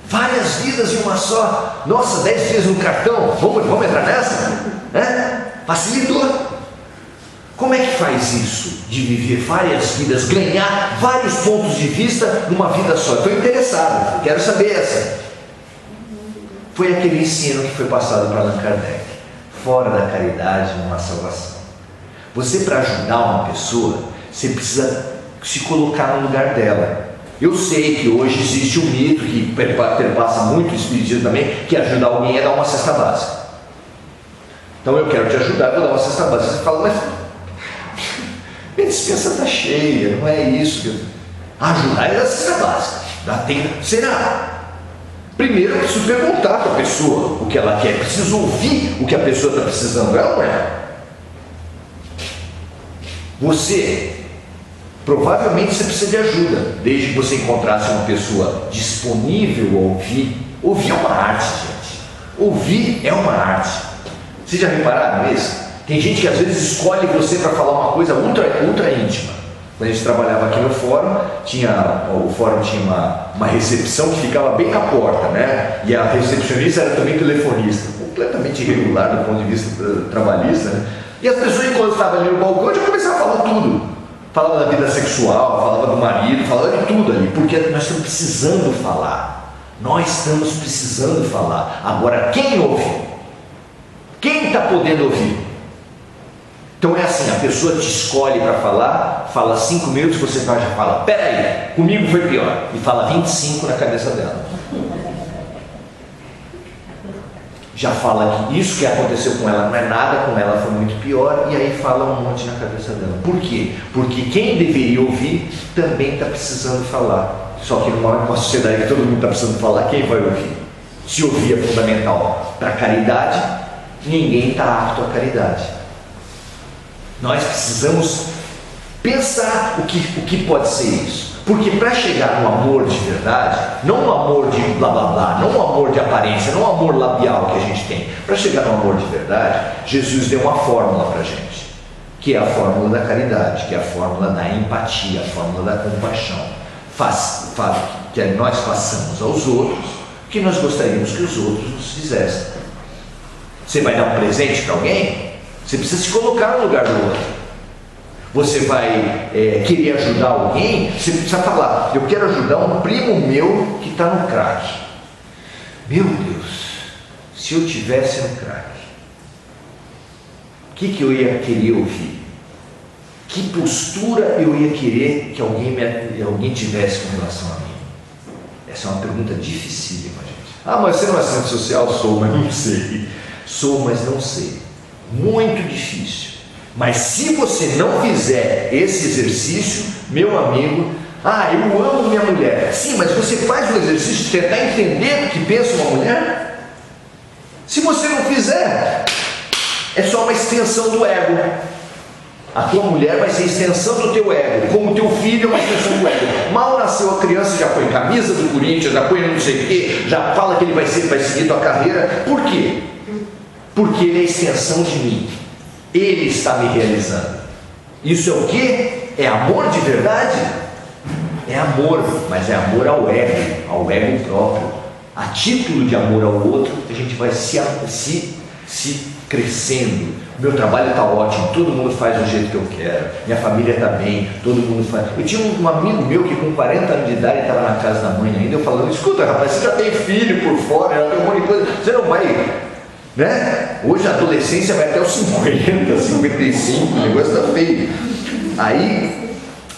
Várias vidas em uma só. Nossa, 10 dias no cartão, vamos entrar nessa? Facilitou. Como é que faz isso? De viver várias vidas, ganhar vários pontos de vista numa vida só. Estou interessado, quero saber essa. Foi aquele ensino que foi passado para Allan Kardec. Fora da caridade não há salvação. Você, para ajudar uma pessoa, você precisa se colocar no lugar dela. Eu sei que hoje existe um mito que perpassa muito o espiritismo também, que ajudar alguém é dar uma cesta básica. Então eu quero te ajudar, vou dar uma cesta básica. Você fala, mas minha dispensa está cheia, não é isso. Ajudar é dar cesta básica. Será? Primeiro eu preciso perguntar para a pessoa o que ela quer, preciso ouvir o que a pessoa está precisando, ela não é? Você, provavelmente você precisa de ajuda, desde que você encontrasse uma pessoa disponível a ouvir. Ouvir é uma arte, gente. Ouvir é uma arte. Vocês já repararam nisso? Tem gente que às vezes escolhe você para falar uma coisa ultra íntima. Quando a gente trabalhava aqui no fórum, o fórum tinha uma recepção que ficava bem na porta, né? E a recepcionista era também telefonista, completamente irregular do ponto de vista trabalhista, né? E as pessoas, enquanto estavam ali no balcão, já começavam a falar tudo. Falava da vida sexual, falava do marido, falava de tudo ali, porque nós estamos precisando falar. Nós estamos precisando falar. Agora, quem ouve? Quem está podendo ouvir? Então é assim, a pessoa te escolhe para falar, fala 5 minutos, você já fala, peraí, comigo foi pior, e fala 25 na cabeça dela. Já fala que isso que aconteceu com ela não é nada, com ela foi muito pior, e aí fala um monte na cabeça dela. Por quê? Porque quem deveria ouvir também está precisando falar. Só que numa sociedade que todo mundo está precisando falar, quem vai ouvir? Se ouvir é fundamental para a caridade, ninguém está apto à caridade. Nós precisamos pensar o que pode ser isso. Porque para chegar no amor de verdade, não no amor de blá blá blá, não no amor de aparência, não no amor labial que a gente tem, para chegar no amor de verdade, Jesus deu uma fórmula para a gente, que é a fórmula da caridade, que é a fórmula da empatia, a fórmula da compaixão. Que nós façamos aos outros o que nós gostaríamos que os outros nos fizessem. Você vai dar um presente para alguém? Você precisa se colocar no lugar do outro. Você vai querer ajudar alguém, você precisa falar, eu quero ajudar um primo meu que está no crack. Meu Deus, se eu tivesse no crack, o que eu ia querer ouvir? Que postura eu ia querer que alguém tivesse com relação a mim? Essa é uma pergunta dificílima, gente. Ah, mas você não é assistente social? Sou, mas não sei. Sou, mas não sei. Muito difícil. Mas se você não fizer esse exercício, meu amigo, eu amo minha mulher. Sim, mas você faz o exercício de tentar entender o que pensa uma mulher? Se você não fizer, é só uma extensão do ego. A tua mulher vai ser extensão do teu ego, como o teu filho é uma extensão do ego. Mal nasceu a criança, já põe camisa do Corinthians, já põe não sei o quê, já fala que ele vai seguir tua carreira. Por quê? Porque ele é extensão de mim. Ele está me realizando. Isso é o quê? É amor de verdade? É amor, mas é amor ao ego próprio. A título de amor ao outro, a gente vai se crescendo. Meu trabalho está ótimo, todo mundo faz do jeito que eu quero, minha família está bem, todo mundo faz. Eu tinha um amigo meu que com 40 anos de idade estava na casa da mãe ainda, eu falando, escuta rapaz, você já tem filho por fora, já tem um monte de coisa, você não vai, né? Hoje a adolescência vai até os 50, 55, o negócio está feio. Aí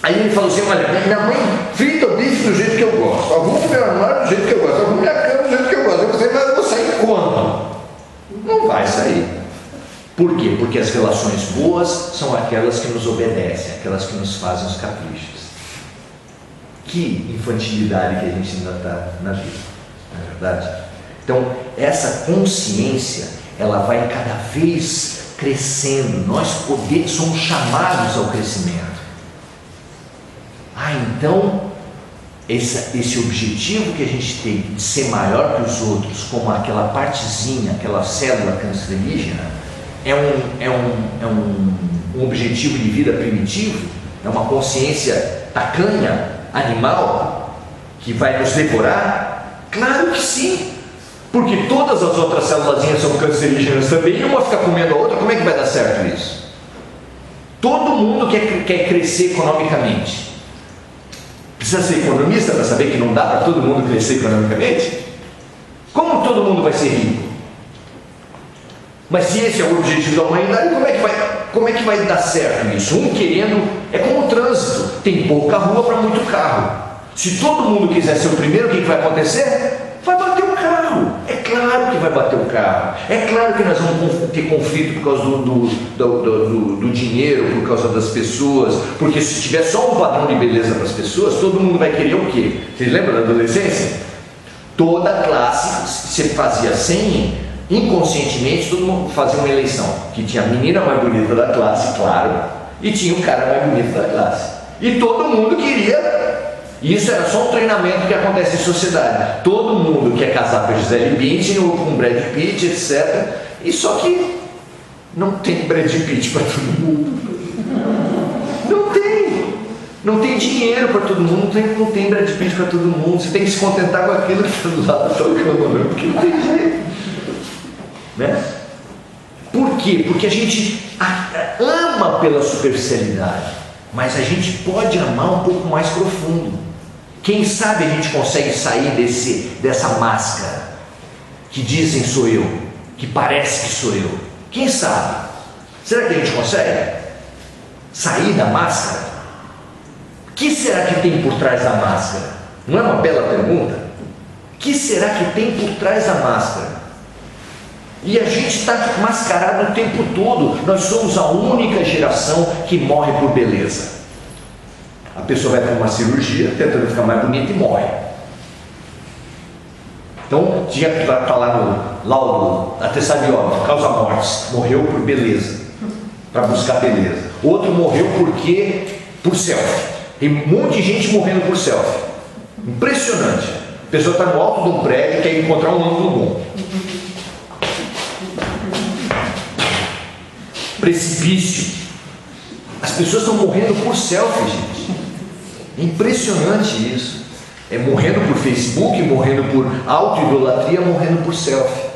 ele falou assim, olha, minha mãe frita o bife do jeito que eu gosto, arrumo meu armário do jeito que eu gosto, arrumo minha cama do jeito que eu gosto, você vai sair quando? Não vai sair. Por quê? Porque as relações boas são aquelas que nos obedecem, aquelas que nos fazem os caprichos. Que infantilidade que a gente ainda está na vida, não é verdade? Então, essa consciência, ela vai cada vez crescendo. Nós somos chamados ao crescimento. Então, esse objetivo que a gente tem de ser maior que os outros, como aquela partezinha, aquela célula cancerígena, é um objetivo de vida primitivo? É uma consciência tacanha, animal, que vai nos devorar? Claro que sim, porque todas as outras células são cancerígenas também, e uma fica comendo a outra, como é que vai dar certo isso? Todo mundo quer crescer economicamente. Precisa ser economista para saber que não dá para todo mundo crescer economicamente? Como todo mundo vai ser rico? Mas se esse é o objetivo da humanidade, como é que vai dar certo isso? Um querendo, é como o trânsito, tem pouca rua para muito carro. Se todo mundo quiser ser o primeiro, o que vai acontecer? Vai bater o carro. É claro que vai bater o carro. É claro que nós vamos ter conflito por causa do dinheiro, por causa das pessoas, porque se tiver só um padrão de beleza para as pessoas, todo mundo vai querer o quê? Vocês lembram da adolescência? Toda classe, você fazia 100, inconscientemente todo mundo fazia uma eleição, que tinha a menina mais bonita da classe, claro, e tinha o cara mais bonito da classe. E todo mundo queria. Isso era só um treinamento que acontece em sociedade. Todo mundo quer casar com a Gisele Bündchen ou com Brad Pitt, etc. E só que não tem Brad Pitt para todo mundo. Não tem dinheiro para todo mundo, não tem Brad Pitt para todo mundo. Você tem que se contentar com aquilo que está do lado da sua cama, porque não tem jeito. Né? Por quê? Porque a gente ama pela superficialidade, mas a gente pode amar um pouco mais profundo. Quem sabe a gente consegue sair dessa máscara que dizem sou eu, que parece que sou eu. Quem sabe? Será que a gente consegue sair da máscara? O que será que tem por trás da máscara? Não é uma bela pergunta? O que será que tem por trás da máscara? E a gente está mascarado o tempo todo. Nós somos a única geração que morre por beleza. A pessoa vai para uma cirurgia tentando ficar mais bonita e morre. Então tinha que falar no laudo, atestado de óbito, causa mortes, morreu por beleza, para buscar beleza. Outro morreu por selfie. Tem um monte de gente morrendo por selfie. Impressionante. A pessoa está no alto de um prédio e quer encontrar um ângulo bom. Precipício. As pessoas estão morrendo por selfie, gente. É impressionante isso. É morrendo por Facebook, morrendo por auto-idolatria, morrendo por selfie.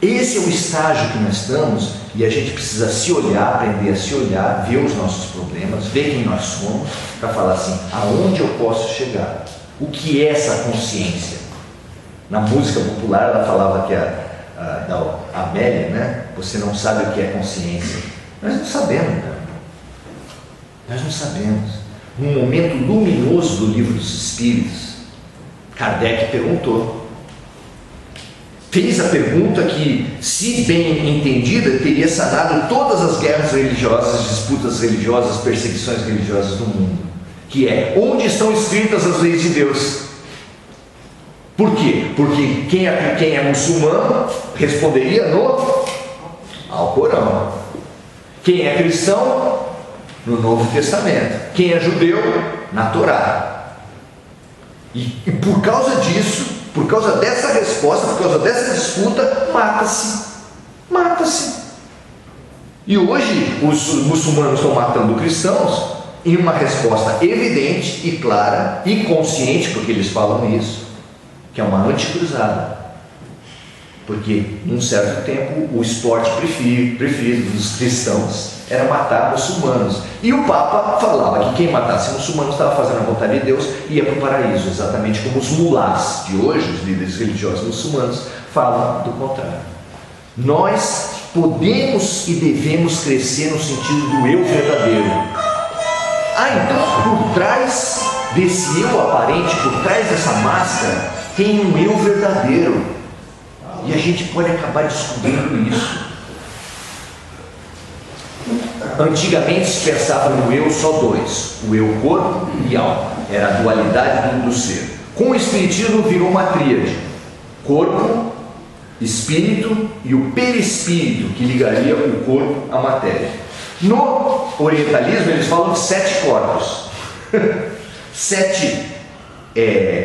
Esse é o estágio que nós estamos e a gente precisa se olhar, aprender a se olhar, ver os nossos problemas, ver quem nós somos, para falar assim, aonde eu posso chegar? O que é essa consciência? Na música popular ela falava que da Amélia, né? Você não sabe o que é consciência. Nós não sabemos, cara. Nós não sabemos. Num momento luminoso do Livro dos Espíritos, Kardec perguntou. Fez a pergunta que, se bem entendida, teria sanado todas as guerras religiosas, disputas religiosas, perseguições religiosas do mundo. Que é, onde estão escritas as leis de Deus? Por quê? Porque quem é muçulmano responderia no Alcorão. Quem é cristão, no Novo Testamento. Quem é judeu, na Torá. E por causa disso, por causa dessa resposta, por causa dessa disputa, mata-se. E hoje os muçulmanos estão matando cristãos em uma resposta evidente e clara e consciente, porque eles falam isso, que é uma anticruzada. Porque, num certo tempo, o esporte preferido dos cristãos era matar muçulmanos. E o Papa falava que quem matasse muçulmanos estava fazendo a vontade de Deus e ia para o paraíso, exatamente como os mulás de hoje, os líderes religiosos muçulmanos, falam do contrário. Nós podemos e devemos crescer no sentido do eu verdadeiro. Então, por trás desse eu aparente, por trás dessa máscara, tem um eu verdadeiro. E a gente pode acabar descobrindo isso. Antigamente se pensava no eu só dois, o eu corpo e alma, era a dualidade do ser. Com o espiritismo virou uma tríade: corpo, espírito e o perispírito, que ligaria o corpo à matéria. No orientalismo eles falam de 7 corpos, 7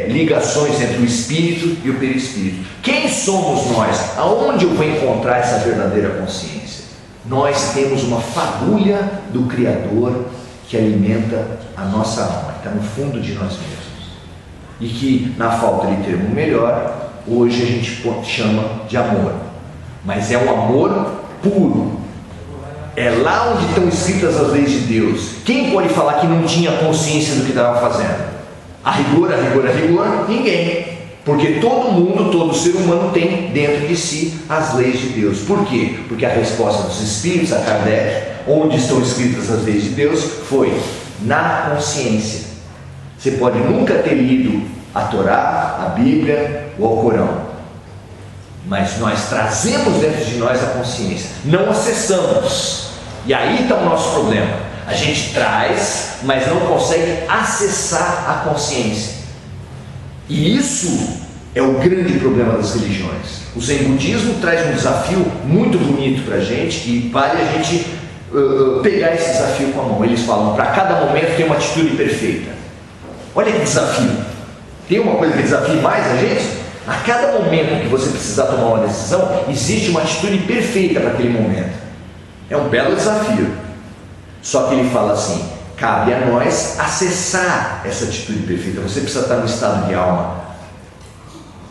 ligações entre o espírito e o perispírito. Quem somos nós? Aonde eu vou encontrar essa verdadeira consciência? Nós temos uma fagulha do Criador que alimenta a nossa alma, que está no fundo de nós mesmos, e que, na falta de termo melhor, hoje a gente chama de amor, mas é um amor puro, É lá onde estão escritas as leis de Deus. Quem pode falar que não tinha consciência do que estava fazendo? A rigor, ninguém. Porque todo mundo, todo ser humano tem dentro de si as leis de Deus. Por quê? Porque a resposta dos Espíritos a Kardec, onde estão escritas as leis de Deus, foi na consciência. Você pode nunca ter lido a Torá, a Bíblia ou o Corão, mas nós trazemos dentro de nós a consciência, não acessamos. E aí está o nosso problema. A gente traz, mas não consegue acessar a consciência. E isso é o grande problema das religiões. O Zen Budismo traz um desafio muito bonito para a gente, e vale a gente pegar esse desafio com a mão. Eles falam, para cada momento tem uma atitude perfeita. Olha que desafio. Tem uma coisa que desafia mais a gente? A cada momento que você precisar tomar uma decisão, existe uma atitude perfeita para aquele momento. É um belo desafio. Só que ele fala assim, cabe a nós acessar essa atitude perfeita. Você precisa estar no estado de alma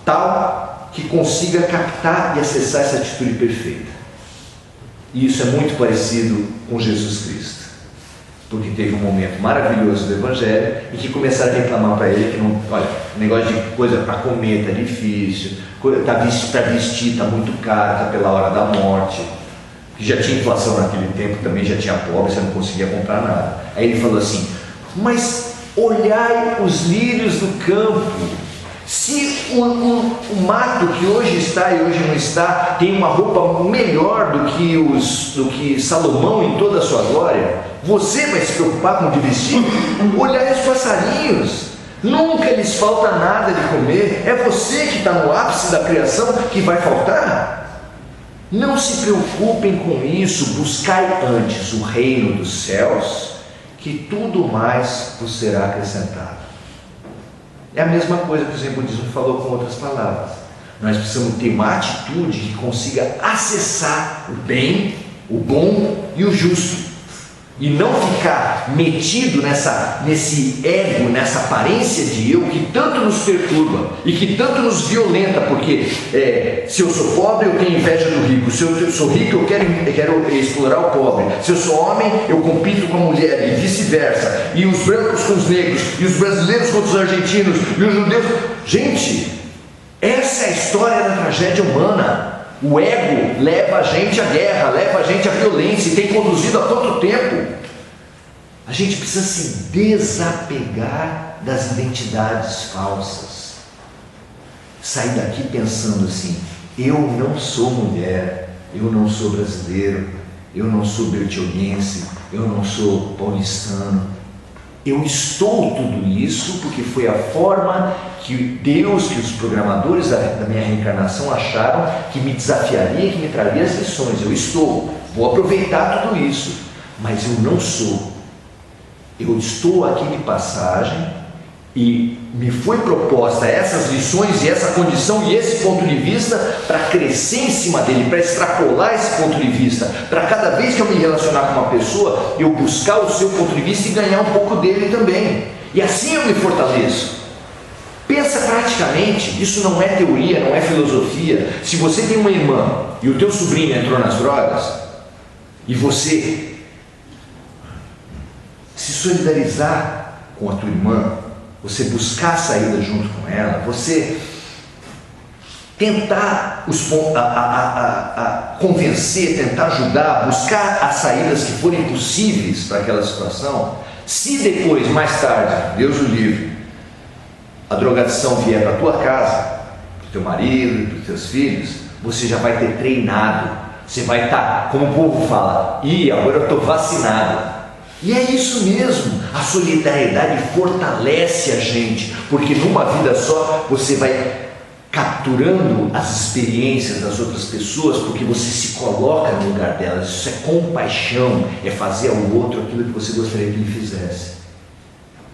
tal que consiga captar e acessar essa atitude perfeita. E isso é muito parecido com Jesus Cristo, porque teve um momento maravilhoso do Evangelho em que começaram a reclamar para ele que não, olha, negócio de coisa para comer está difícil, para vestir está muito caro, está pela hora da morte. Que já tinha inflação naquele tempo, também já tinha pobre, você não conseguia comprar nada. Aí ele falou assim, mas olhai os lírios do campo. Se o mato que hoje está e hoje não está tem uma roupa melhor do que Salomão em toda a sua glória, você vai se preocupar com o de vestir? Olhai os passarinhos, nunca lhes falta nada de comer. É você que está no ápice da criação que vai faltar? Não se preocupem com isso, buscai antes o reino dos céus, que tudo mais vos será acrescentado. É a mesma coisa que o Zen Budismo falou com outras palavras. Nós precisamos ter uma atitude que consiga acessar o bem, o bom e o justo, e não ficar metido nesse ego, nessa aparência de eu que tanto nos perturba e que tanto nos violenta, porque se eu sou pobre eu tenho inveja do rico, se eu sou rico eu quero explorar o pobre, se eu sou homem eu compito com a mulher e vice-versa, e os brancos com os negros, e os brasileiros contra os argentinos, e os judeus. Gente, essa é a história da tragédia humana. O ego leva a gente à guerra, leva a gente à violência, e tem conduzido há quanto tempo? A gente precisa se desapegar das identidades falsas, sair daqui pensando assim, eu não sou mulher, eu não sou brasileiro, eu não sou bertioguense, eu não sou paulistano. Eu estou tudo isso porque foi a forma que Deus, que os programadores da minha reencarnação acharam que me desafiaria, que me traria as lições. Eu estou, vou aproveitar tudo isso, mas eu não sou. Eu estou aqui de passagem e me foi proposta essas lições e essa condição e esse ponto de vista para crescer em cima dele, para extrapolar esse ponto de vista, para cada vez que eu me relacionar com uma pessoa, eu buscar o seu ponto de vista e ganhar um pouco dele também. E assim eu me fortaleço. Pensa praticamente, isso não é teoria, não é filosofia. Se você tem uma irmã e o teu sobrinho entrou nas drogas, e você se solidarizar com a tua irmã, você buscar a saída junto com ela, você tentar convencer, tentar ajudar, buscar as saídas que forem possíveis para aquela situação. Se depois, mais tarde, Deus o livre, a drogadição vier para a tua casa, para o teu marido, para os teus filhos, você já vai ter treinado, você vai estar, como o povo fala, agora eu estou vacinado. E é isso mesmo, a solidariedade fortalece a gente, porque numa vida só você vai capturando as experiências das outras pessoas, porque você se coloca no lugar delas. Isso é compaixão, é fazer ao outro aquilo que você gostaria que ele fizesse.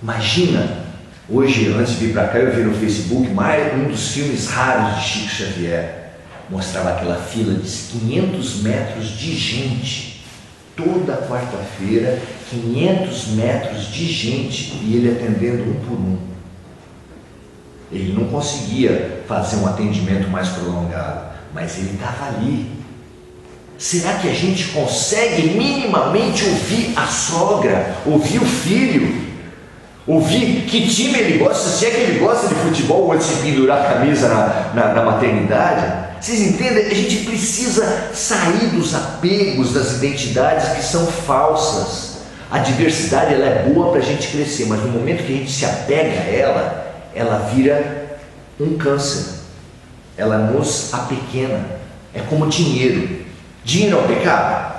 Imagina, hoje antes de vir para cá eu vi no Facebook um dos filmes raros de Chico Xavier, mostrava aquela fila de 500 metros de gente, toda quarta-feira, 500 metros de gente, e ele atendendo um por um. Ele não conseguia fazer um atendimento mais prolongado, mas ele estava ali. será que a gente consegue minimamente ouvir a sogra, ouvir o filho, ouvir que time ele gosta, se é que ele gosta de futebol ou de se pendurar a camisa na maternidade? Vocês entendem? A gente precisa sair dos apegos, das identidades que são falsas. A diversidade ela é boa para a gente crescer, mas no momento que a gente se apega a ela, ela vira um câncer. Ela nos apequena. É como dinheiro. Dinheiro é um pecado?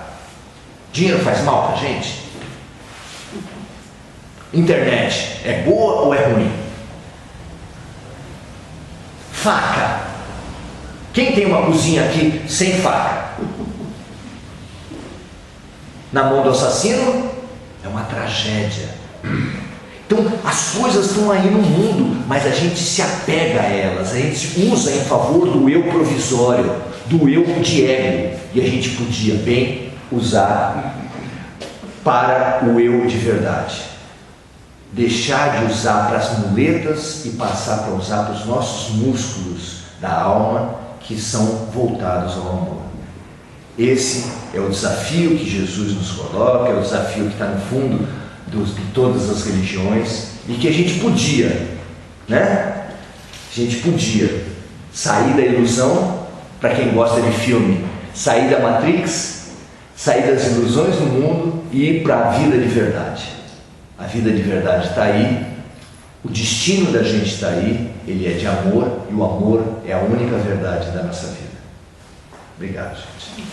Dinheiro faz mal para a gente? Internet é boa ou é ruim? Faca. Quem tem uma cozinha aqui sem faca? Na mão do assassino é uma tragédia. Então as coisas estão aí no mundo, mas a gente se apega a elas, a gente usa em favor do eu provisório, do eu de ego, e a gente podia bem usar para o eu de verdade. Deixar de usar para as muletas e passar para usar para os nossos músculos da alma, que são voltados ao amor. Esse é o desafio que Jesus nos coloca, é o desafio que está no fundo de todas as religiões, e que a gente podia, né? A gente podia sair da ilusão, para quem gosta de filme, sair da Matrix, sair das ilusões do mundo e ir para a vida de verdade. A vida de verdade está aí, o destino da gente está aí, ele é de amor, e o amor é a única verdade da nossa vida. Obrigado, gente.